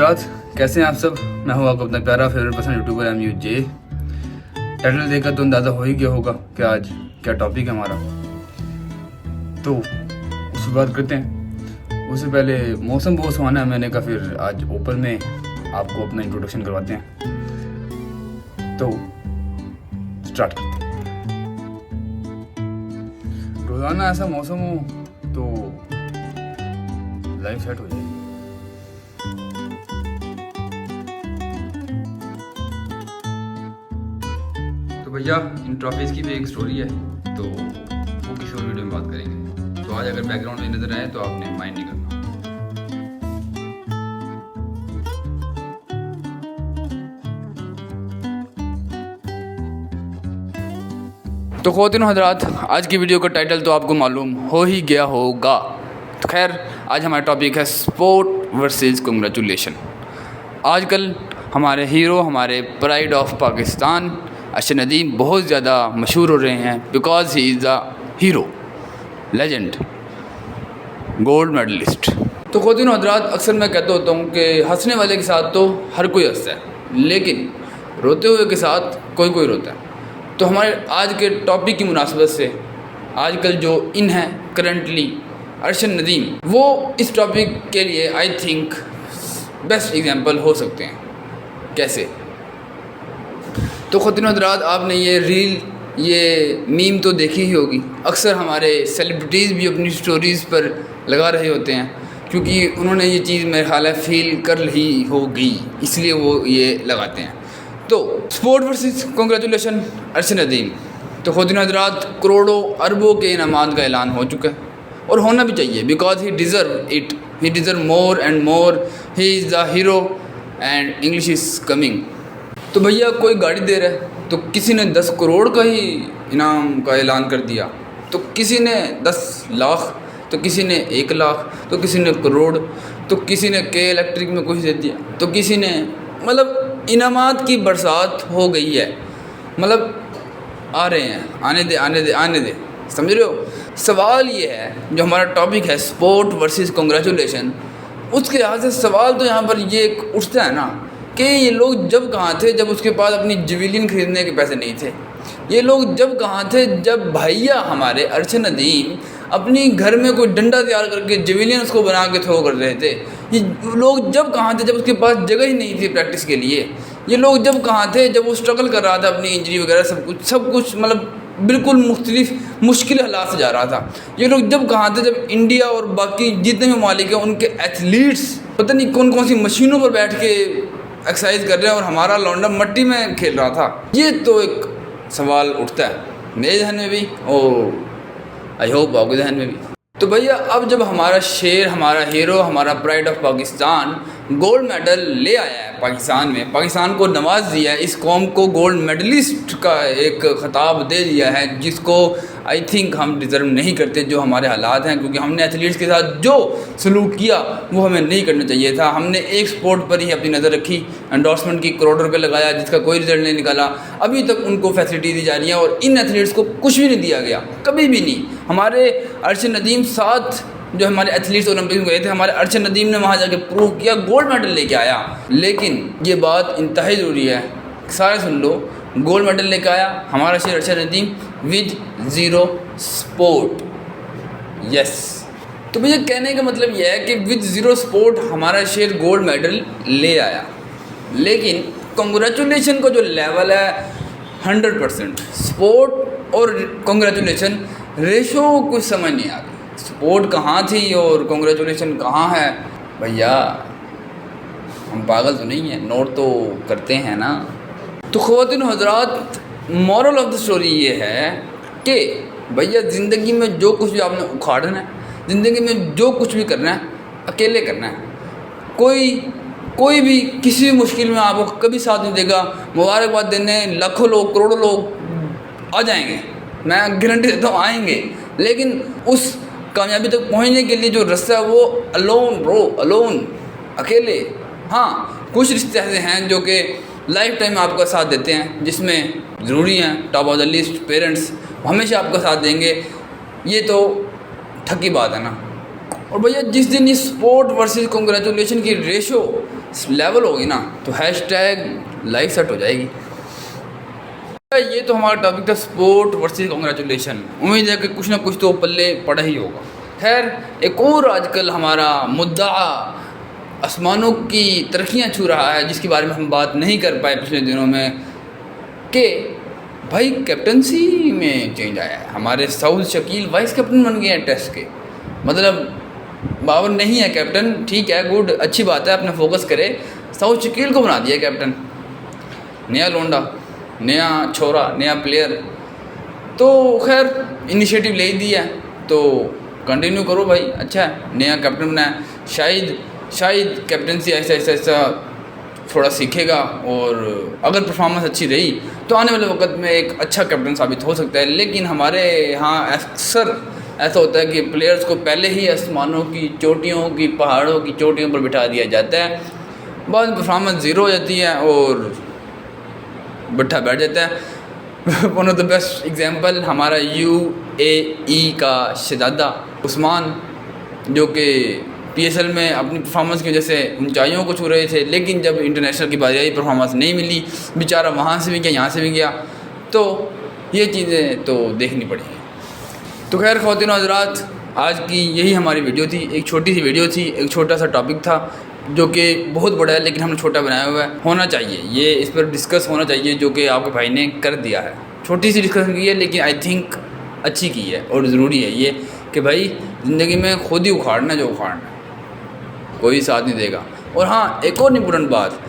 हजरात, कैसे हैं आप सब। मैं हूँ आपका अपना प्यारा favourite person youtuber M U J. Title देखकर तो अंदाज़ा हो ही गया होगा कि आज क्या टॉपिक है हमारा, तो उसकी बात करते हैं। उससे पहले मौसम बहुत सुहाना है, मैंने कहा फिर आज ओपन में आपको अपना इंट्रोडक्शन करवाते हैं, तो स्टार्ट करते हैं। रोज़ाना ऐसा मौसम हो तो लाइफ सेट हो जाएगी। भैया इन ट्रॉफीज़ की भी एक स्टोरी है, तो वो किसी और वीडियो में बात करेंगे। तो आज अगर बैकग्राउंड में नज़र आए तो आपने माइंड नहीं करना। तो ख़वातीन हज़रात, आज की वीडियो का टाइटल तो आपको मालूम हो ही गया होगा। तो खैर, आज हमारा टॉपिक है स्पोर्ट वर्सेस कंग्रेचुलेशन। आजकल हमारे हीरो, हमारे प्राइड ऑफ पाकिस्तान अर्शद नदीम बहुत ज़्यादा मशहूर हो रहे हैं because he is a hero, legend, gold medallist. तो ख़वातीन हज़रात, अक्सर मैं कहता होता हूँ कि हंसने वाले के साथ तो हर कोई हंसता है, लेकिन रोते हुए के साथ कोई कोई रोता है। तो हमारे आज के टॉपिक की मुनासबत से आजकल जो इन हैं करंटली अर्शद नदीम, वो इस टॉपिक के लिए आई थिंक बेस्ट एग्जांपल हो सकते हैं। कैसे? तो ख़वातीन हज़रात, आपने ये रील, ये मीम तो देखी ही होगी। अक्सर हमारे सेलिब्रिटीज़ भी अपनी स्टोरीज़ पर लगा रहे होते हैं, क्योंकि उन्होंने ये चीज़ मेरे ख्याल है फील कर ली होगी, इसलिए वो ये लगाते हैं। तो sport versus congratulation Arshad Nadeem. तो ख़वातीन हज़रात, करोड़ों अरबों के इनामात का ऐलान हो चुका है, और होना भी चाहिए because he deserve it, he deserve more and more, he is the hero and English is coming. तो भैया कोई गाड़ी दे रहा है तो किसी ने 10 करोड़ का ही इनाम का ऐलान कर दिया, तो किसी ने 10 लाख, तो किसी ने 1 लाख, तो किसी ने करोड़, तो किसी ने के इलेक्ट्रिक में कुछ दे दिया, तो किसी ने, मतलब इनामात की बरसात हो गई है। मतलब आ रहे हैं, आने दे आने दे आने दे, समझ रहे हो। सवाल ये है, जो हमारा टॉपिक है स्पोर्ट वर्सेस कंग्रेचुलेशन, उसके लिहाज से सवाल तो यहाँ पर ये उठता है ना कि ये लोग जब कहाँ थे जब उसके पास अपनी जवेलिन खरीदने के पैसे नहीं थे। ये लोग जब कहाँ थे जब भैया हमारे अर्शद नदीम अपनी घर में कोई डंडा तैयार करके जवेलिन उसको बना के थ्रो कर रहे थे। ये लोग जब कहाँ थे जब उसके पास जगह ही नहीं थी प्रैक्टिस के लिए। ये लोग जब कहाँ थे जब वो स्ट्रगल कर रहा था अपनी इंजरी वगैरह सब कुछ मतलब बिल्कुल मुश्किल हालात से जा रहा था। ये लोग जब कहाँ थे जब इंडिया और बाकी जितने भी ममालिक हैं उनके एथलीट्स पता नहीं कौन कौन सी मशीनों पर बैठ के एक्सरसाइज कर रहे हैं और हमारा लौंडा मट्टी में खेल रहा था। ये तो एक सवाल उठता है मेरे जहन में भी, और आई होप आपके जहन में भी। तो भैया अब जब हमारा शेर, हमारा हीरो, हमारा pride of Pakistan gold medal ले आया है पाकिस्तान में, पाकिस्तान को नवाज दिया है, इस कौम को गोल्ड मेडलिस्ट का एक ख़िताब दे दिया है, जिसको आई थिंक हम डिज़र्व नहीं करते जो हमारे हालात हैं, क्योंकि हमने एथलीट्स के साथ जो सलूक किया वो हमें नहीं करना चाहिए था। हमने एक स्पोर्ट पर ही अपनी नज़र रखी, एंडोर्समेंट की करोड़ों रुपये लगाया, जिसका कोई रिजल्ट नहीं निकाला। अभी तक उनको फैसिलिटी दी जा रही है और इन एथलीट्स को कुछ भी नहीं दिया गया, कभी भी नहीं। हमारे अर्शद नदीम साथ जो हमारे एथलीट्स ओलंपिक में गए थे, हमारे अर्शद नदीम ने वहाँ जाके प्रूव किया, गोल्ड मेडल लेके आया। लेकिन ये बात इंतहाई ज़रूरी है, सारे सुन लो, गोल्ड मेडल लेके आया हमारा शेर Arshad Nadeem with zero sport. Yes, तो भैया कहने का मतलब यह है कि विद ज़ीरो स्पोर्ट हमारा शेर गोल्ड मेडल ले आया, लेकिन कंग्रेचुलेशन का जो लेवल है 100%, स्पोर्ट और कंग्रेचुलेशन रेशो कुछ समझ नहीं आ रही। स्पोर्ट कहाँ थी और कंग्रेचुलेशन कहाँ है? भैया हम पागल तो नहीं हैं, नोट तो करते हैं ना। तो ख़वातीन हज़रात, मॉरल ऑफ द स्टोरी ये है कि भैया ज़िंदगी में जो कुछ भी आपने उखाड़ना है, ज़िंदगी में जो कुछ भी करना है, अकेले करना है। कोई भी किसी भी मुश्किल में आपको कभी साथ नहीं देगा। मुबारकबाद देने लाखों लोग, करोड़ों लोग आ जाएंगे, मैं गारंटी देता हूँ आएंगे, लेकिन उस कामयाबी तक पहुंचने के लिए जो रास्ता है वो अलोन ब्रो, अलोन, अकेले। हाँ, कुछ रिश्ते ऐसे हैं जो कि लाइफ टाइम आपका साथ देते हैं, जिसमें ज़रूरी हैं, top of the list parents हमेशा आपका साथ देंगे, ये तो ठकी बात है ना। और भैया जिस दिन इस स्पोर्ट वर्सेस कंग्रेचुलेशन की रेशो लेवल होगी ना तो हैशटैग लाइफ सेट हो जाएगी। ये तो हमारा टॉपिक था स्पोर्ट वर्सेस कांग्रेचुलेशन। उम्मीद है कि कुछ ना कुछ तो पल्ले पड़ा ही होगा। खैर, एक और आजकल हमारा मुद्दा आसमानों की तरक्कियाँ छू रहा है, जिसके बारे में हम बात नहीं कर पाए पिछले दिनों में, कि भाई कैप्टनसी में चेंज आया है। हमारे सऊद शकील वाइस कैप्टन बन गए हैं टेस्ट के। मतलब बाबर नहीं है कैप्टन, ठीक है, गुड, अच्छी बात है, अपना फोकस करे। सऊद शकील को बना दिया कैप्टन, नया लोंडा, नया छोरा, नया प्लेयर। तो खैर इनिशिएटिव ले दिया तो कंटिन्यू करो भाई, अच्छा है, नया कैप्टन बनाया। शायद कैप्टनसी ऐसा ऐसा ऐसा थोड़ा सीखेगा और अगर परफॉर्मेंस अच्छी रही तो आने वाले वक्त में एक अच्छा कैप्टन साबित हो सकता है। लेकिन हमारे यहाँ अक्सर ऐसा होता है कि प्लेयर्स को पहले ही आसमानों की चोटियों की, पहाड़ों की चोटियों पर बिठा दिया जाता है, बाद में परफॉर्मेंस ज़ीरो हो जाती है और बिठा बैठ जाता है। One of the best example हमारा UAE का शहजादा उस्मान, जो कि PSL में अपनी परफॉर्मेंस की वजह से ऊंचाइयों को छू रहे थे, लेकिन जब इंटरनेशनल की बारी आई परफॉर्मेंस नहीं मिली, बेचारा वहाँ से भी गया, यहाँ से भी गया। तो ये चीज़ें तो देखनी पड़ी। तो खैर ख़वातीन और हज़रात, आज की यही हमारी वीडियो थी। एक छोटी सी वीडियो थी, एक छोटा सा टॉपिक था जो कि बहुत बड़ा है लेकिन हमने छोटा बनाया हुआ है। होना चाहिए ये, इस पर डिस्कस होना चाहिए, जो कि आपके भाई ने कर दिया है। छोटी सी डिस्कशन की है लेकिन आई थिंक अच्छी की है और ज़रूरी है ये कि भाई ज़िंदगी में खुद ही उखाड़ना जो उखाड़ना, कोई साथ नहीं देगा। और हाँ, एक और इम्पोर्टेंट बात,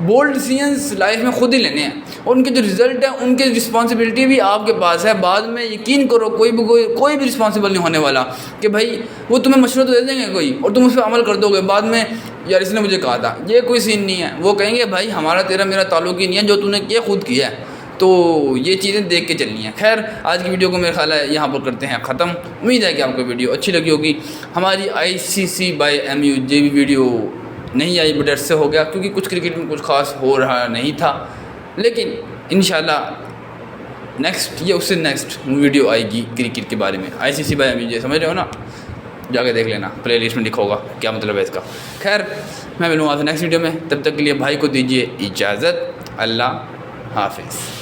बोल्ड डिसीजंस लाइफ में खुद ही लेने हैं और उनके जो रिज़ल्ट है उनकी रिस्पॉन्सिबिलिटी भी आपके पास है। बाद में यकीन करो कोई भी रिस्पॉन्सिबल नहीं होने वाला कि भाई वो तुम्हें मशवरा तो दे देंगे कोई और तुम उस पर अमल कर दोगे। बाद में यार इसने मुझे कहा था, ये कोई सीन नहीं है। वो कहेंगे भाई हमारा तेरा मेरा ताल्लुक ही नहीं है, जो तूने किया खुद किया है। तो ये चीज़ें देख के चलनी है। खैर, आज की वीडियो को मेरा ख्याल है यहाँ पर करते हैं ख़त्म। उम्मीद है कि आपको वीडियो अच्छी लगी होगी। हमारी ICC by MUJ वीडियो नहीं आई, बट से हो गया क्योंकि कुछ क्रिकेट में कुछ खास हो रहा नहीं था। लेकिन इंशाल्लाह नेक्स्ट या उससे नेक्स्ट वीडियो आएगी क्रिकेट के बारे में। ICC by MUJ समझ रहे हो ना, जाके देख लेना, प्ले लिस्ट में लिखा होगा क्या मतलब है इसका। खैर, मैं मिलूँगा आपसे नेक्स्ट वीडियो में, तब तक के लिए भाई को दीजिए इजाज़त। अल्लाह हाफिज़।